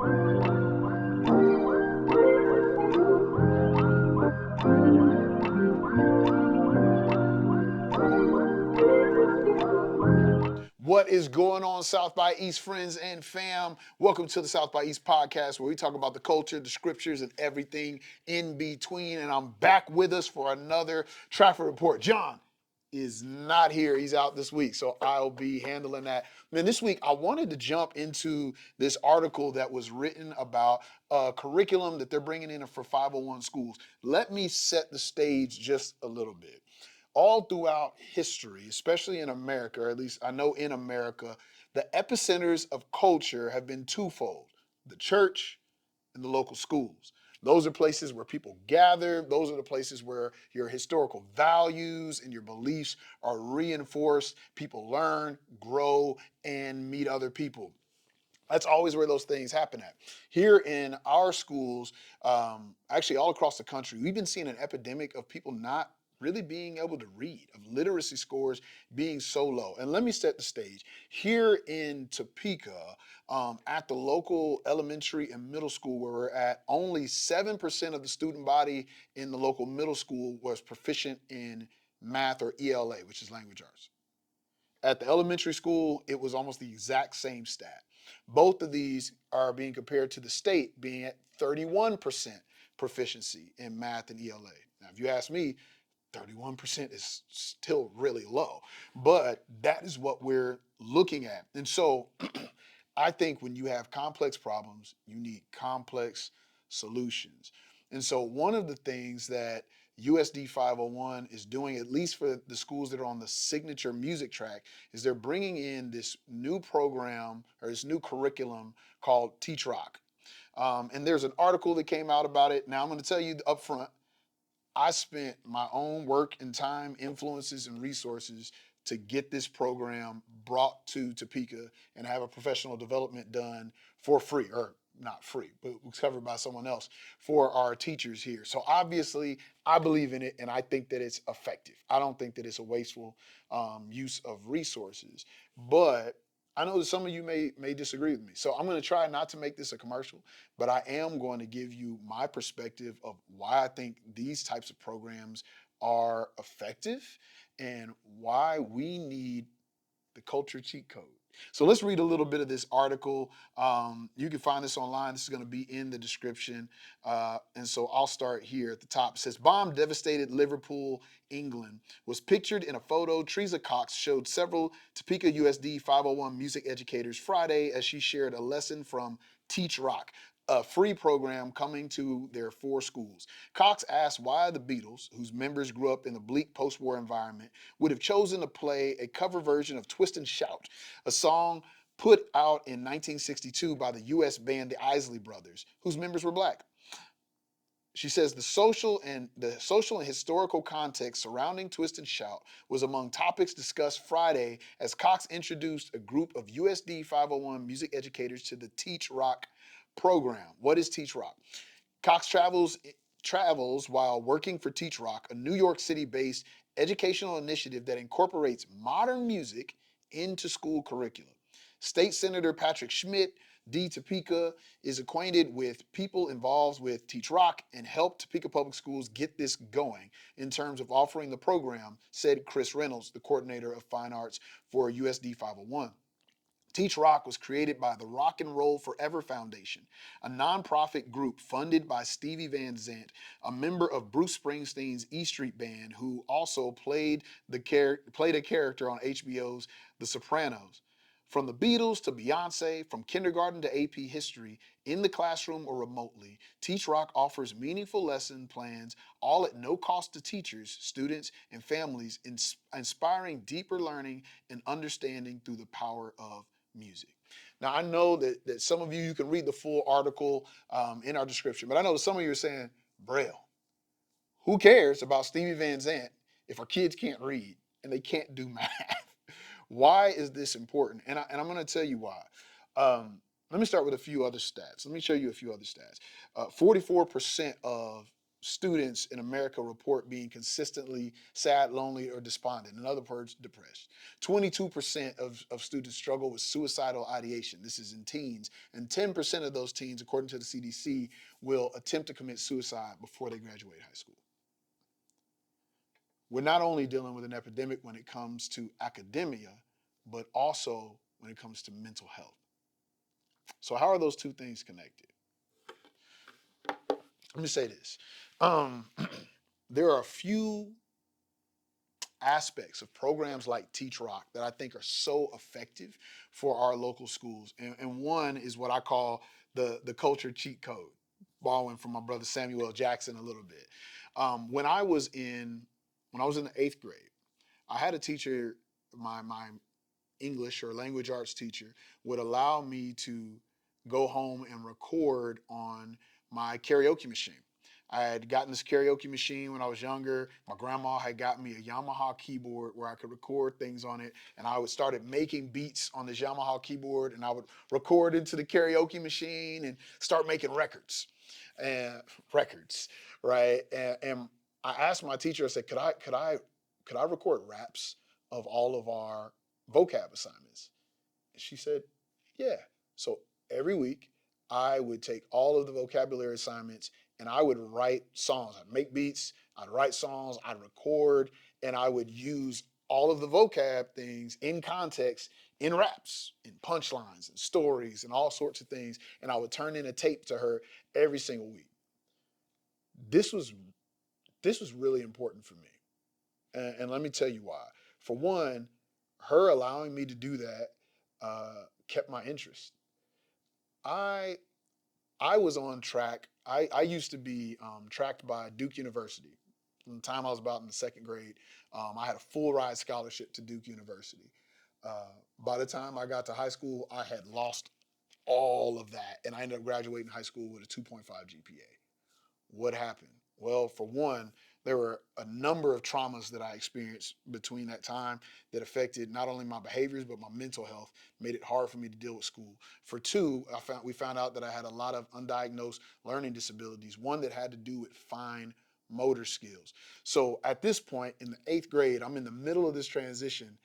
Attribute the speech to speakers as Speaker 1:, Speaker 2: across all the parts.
Speaker 1: What is going on, South by East friends and fam? Welcome to the South by East podcast, where we talk about the culture, the scriptures, and everything in between. And I'm back with us for another traffic report. John is not here. He's out this week, so I'll be handling that. Man, this week I wanted to jump into this article that was written about a curriculum that they're bringing in for 501 schools. Let me set the stage just a little bit. All throughout history, especially in America, or at least I know in America, the epicenters of culture have been twofold: the church and the local schools. Those are places where people gather. Those are the places where your historical values and your beliefs are reinforced. People learn, grow, and meet other people. That's always where those things happen at. Here in our schools, actually all across the country, we've been seeing an epidemic of people not really being able to read, of literacy scores being so low. And let me set the stage. Here in Topeka, at the local elementary and middle school where we're at, only 7% of the student body in the local middle school was proficient in math or ELA, which is language arts. At the elementary school, it was almost the exact same stat. Both of these are being compared to the state being at 31% proficiency in math and ELA. Now, if you ask me, 31% is still really low, but that is what we're looking at. And so I think when you have complex problems, you need complex solutions. And so one of the things that USD 501 is doing, at least for the schools that are on the signature music track, is they're bringing in this new program or this new curriculum called Teach Rock. And there's an article that came out about it. Now I'm going to tell you up front, I spent my own work and time, influences, and resources to get this program brought to Topeka and have a professional development done for free, or not free, but it was covered by someone else for our teachers here. So obviously, I believe in it and I think that it's effective. I don't think that it's a wasteful use of resources, but I know that some of you may disagree with me. So I'm going to try not to make this a commercial, but I am going to give you my perspective of why I think these types of programs are effective and why we need the culture cheat code. So let's read a little bit of this article. You can find this online. This is going to be in the description. And so I'll start here at the top. It says, bomb devastated Liverpool, England, was pictured in a photo. Teresa Cox showed several Topeka USD 501 music educators Friday as she shared a lesson from Teach Rock, a free program coming to their 4 schools. Cox asked why the Beatles, whose members grew up in a bleak post-war environment, would have chosen to play a cover version of Twist and Shout, a song put out in 1962 by the US band the Isley Brothers, whose members were black. She says the social and historical context surrounding Twist and Shout was among topics discussed Friday as Cox introduced a group of USD 501 music educators to the Teach Rock program. What is Teach Rock? Cox travels while working for Teach Rock, a New York City-based educational initiative that incorporates modern music into school curricula. State Senator Patrick Schmidt, D. Topeka, is acquainted with people involved with Teach Rock and helped Topeka Public Schools get this going in terms of offering the program, said Chris Reynolds, the coordinator of fine arts for USD 501. Teach Rock was created by the Rock and Roll Forever Foundation, a nonprofit group funded by Stevie Van Zandt, a member of Bruce Springsteen's E Street Band, who also played a character on HBO's The Sopranos. From the Beatles to Beyonce, from kindergarten to AP history, in the classroom or remotely, Teach Rock offers meaningful lesson plans, all at no cost to teachers, students, and families, inspiring deeper learning and understanding through the power of music. Now, I know that some of you can read the full article in our description, but I know that some of you are saying, Braille, who cares about Stevie Van Zandt if our kids can't read and they can't do math? Why is this important? And I'm going to tell you why. Let me start with a few other stats. Let me show you a few other stats. 44% of students in America report being consistently sad, lonely, or despondent. In other words, depressed. 22% of students struggle with suicidal ideation. This is in teens. And 10% of those teens, according to the CDC, will attempt to commit suicide before they graduate high school. We're not only dealing with an epidemic when it comes to academia, but also when it comes to mental health. So, how are those two things connected? Let me say this. Um, there are a few aspects of programs like Teach Rock that I think are so effective for our local schools. And one is what I call the culture cheat code, borrowing from my brother Samuel L. Jackson a little bit. When I was in the eighth grade, I had a teacher, my English or language arts teacher, would allow me to go home and record on my karaoke machine. I had gotten this karaoke machine when I was younger. My grandma had got me a Yamaha keyboard where I could record things on it, and I would started making beats on this Yamaha keyboard, and I would record into the karaoke machine and start making and records, right? And I asked my teacher, I said, could I record raps of all of our vocab assignments? And she said, yeah. So every week I would take all of the vocabulary assignments and I would write songs. I'd make beats, I'd write songs, I'd record, and I would use all of the vocab things in context in raps, in punchlines, and stories, and all sorts of things. And I would turn in a tape to her every single week. This was this was really important for me. And let me tell you why. For one, her allowing me to do that kept my interest. I I was on track. I used to be tracked by Duke University. From the time I was about in the second grade, I had a full ride scholarship to Duke University. By the time I got to high school, I had lost all of that, and I ended up graduating high school with a 2.5 GPA. What happened? Well, for one, there were a number of traumas that I experienced between that time that affected not only my behaviors but my mental health, made it hard for me to deal with school. For two, we found out that I had a lot of undiagnosed learning disabilities, one that had to do with fine motor skills. So at this point in the eighth grade, I'm in the middle of this transition.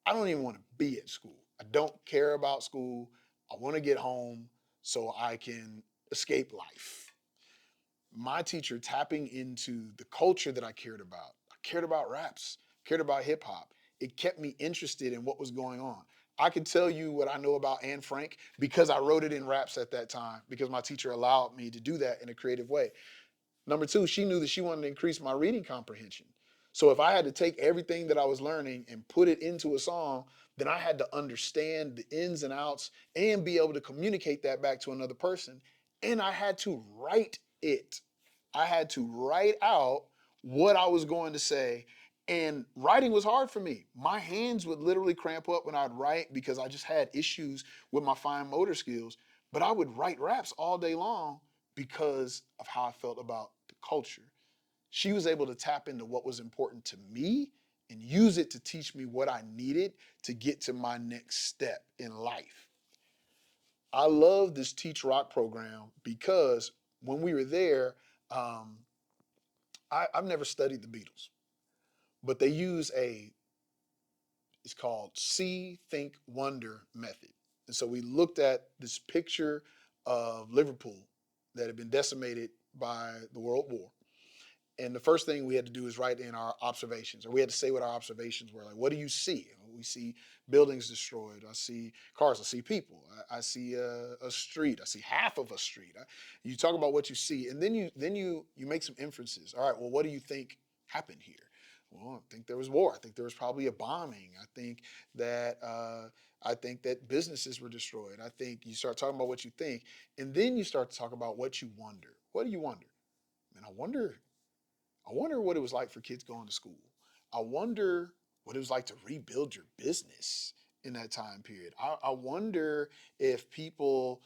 Speaker 1: I don't even want to be at school. I don't care about school. I want to get home so I can escape life. My teacher tapping into the culture that I cared about. I cared about raps, cared about hip hop. It kept me interested in what was going on. I can tell you what I know about Anne Frank because I wrote it in raps at that time because my teacher allowed me to do that in a creative way. Number two, she knew that she wanted to increase my reading comprehension. So if I had to take everything that I was learning and put it into a song, then I had to understand the ins and outs and be able to communicate that back to another person. And I had to write it. I had to write out what I was going to say. And writing was hard for me. My hands would literally cramp up when I'd write because I just had issues with my fine motor skills. But I would write raps all day long because of how I felt about the culture. She was able to tap into what was important to me and use it to teach me what I needed to get to my next step in life. I love this Teach Rock program because when we were there, um, I've never studied the Beatles, but they use it's called See, Think, Wonder method. And so we looked at this picture of Liverpool that had been decimated by the World War. And the first thing we had to do is write in our observations, or we had to say what our observations were. Like, what do you see? We see buildings destroyed. I see cars. I see people. I see a street. I see half of a street. You talk about what you see, and then you make some inferences. All right. Well, what do you think happened here? Well, I think there was war. I think there was probably a bombing. I think that businesses were destroyed. I think you start talking about what you think, and then you start to talk about what you wonder. What do you wonder? And I wonder what it was like for kids going to school. I wonder what it was like to rebuild your business in that time period. I wonder if people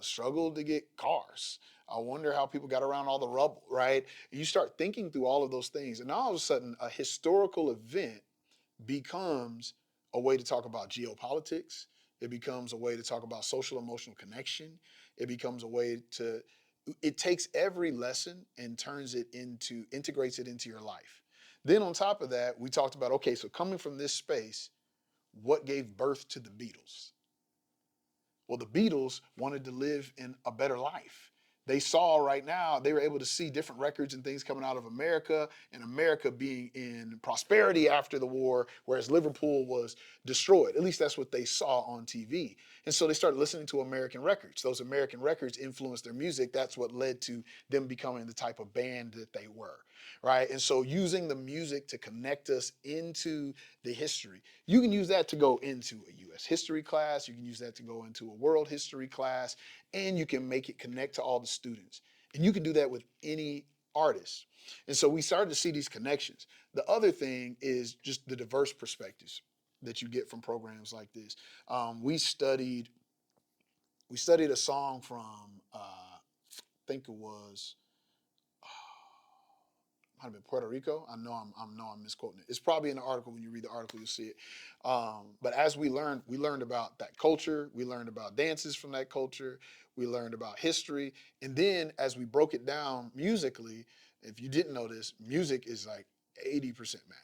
Speaker 1: struggled to get cars. I wonder how people got around all the rubble, right? And you start thinking through all of those things, and now all of a sudden, a historical event becomes a way to talk about geopolitics. It becomes a way to talk about social emotional connection. It becomes a way to it takes every lesson and integrates it into your life. Then on top of that, we talked about, okay, so coming from this space, what gave birth to the Beatles? Well, the Beatles wanted to live in a better life. They saw right now, they were able to see different records and things coming out of America, and America being in prosperity after the war, whereas Liverpool was destroyed. At least that's what they saw on TV. And so they started listening to American records. Those American records influenced their music. That's what led to them becoming the type of band that they were, right? And so using the music to connect us into the history. You can use that to go into a U.S. history class. You can use that to go into a world history class, and you can make it connect to all the students. And you can do that with any artist. And so we started to see these connections. The other thing is just the diverse perspectives that you get from programs like this. We studied a song from I think it was might have been Puerto Rico. I know I'm misquoting it. It's probably in the article. When you read the article, you'll see it. But as we learned about that culture. We learned about dances from that culture. We learned about history. And then as we broke it down musically, if you didn't know this, music is like 80% math.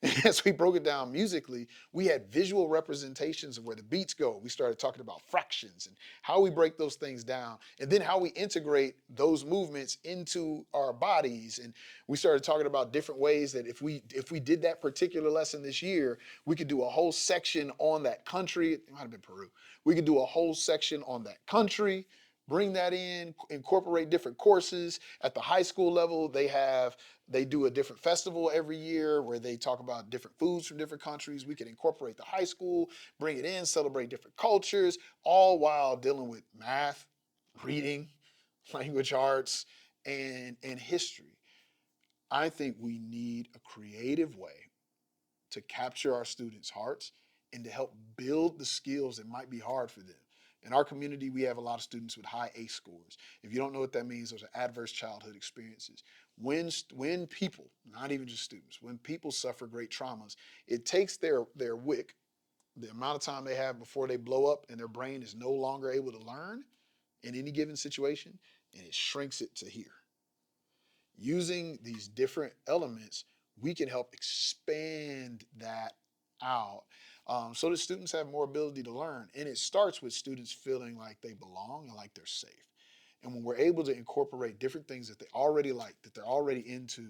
Speaker 1: And as we broke it down musically, we had visual representations of where the beats go. We started talking about fractions and how we break those things down, and then how we integrate those movements into our bodies. And we started talking about different ways that if we did that particular lesson this year, we could do a whole section on that country. It might have been Peru. We could do a whole section on that country, bring that in, incorporate different courses. At the high school level, they do a different festival every year where they talk about different foods from different countries. We can incorporate the high school, bring it in, celebrate different cultures, all while dealing with math, reading, language arts, and history. I think we need a creative way to capture our students' hearts and to help build the skills that might be hard for them. In our community, we have a lot of students with high ACE scores. If you don't know what that means, those are adverse childhood experiences. When people, not even just students, when people suffer great traumas, it takes their WIC, the amount of time they have before they blow up and their brain is no longer able to learn in any given situation, and it shrinks it to here. Using these different elements, we can help expand that out so that students have more ability to learn. And it starts with students feeling like they belong and like they're safe. And when we're able to incorporate different things that they already like, that they're already into,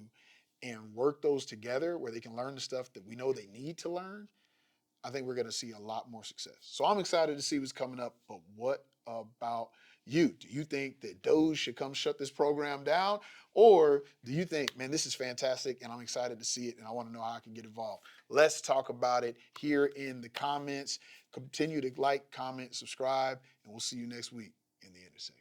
Speaker 1: and work those together where they can learn the stuff that we know they need to learn, I think we're going to see a lot more success. So I'm excited to see what's coming up, but what about you? Do you think that DOGE should come shut this program down? Or do you think, man, this is fantastic and I'm excited to see it and I want to know how I can get involved? Let's talk about it here in the comments. Continue to like, comment, subscribe, and we'll see you next week in the intersection.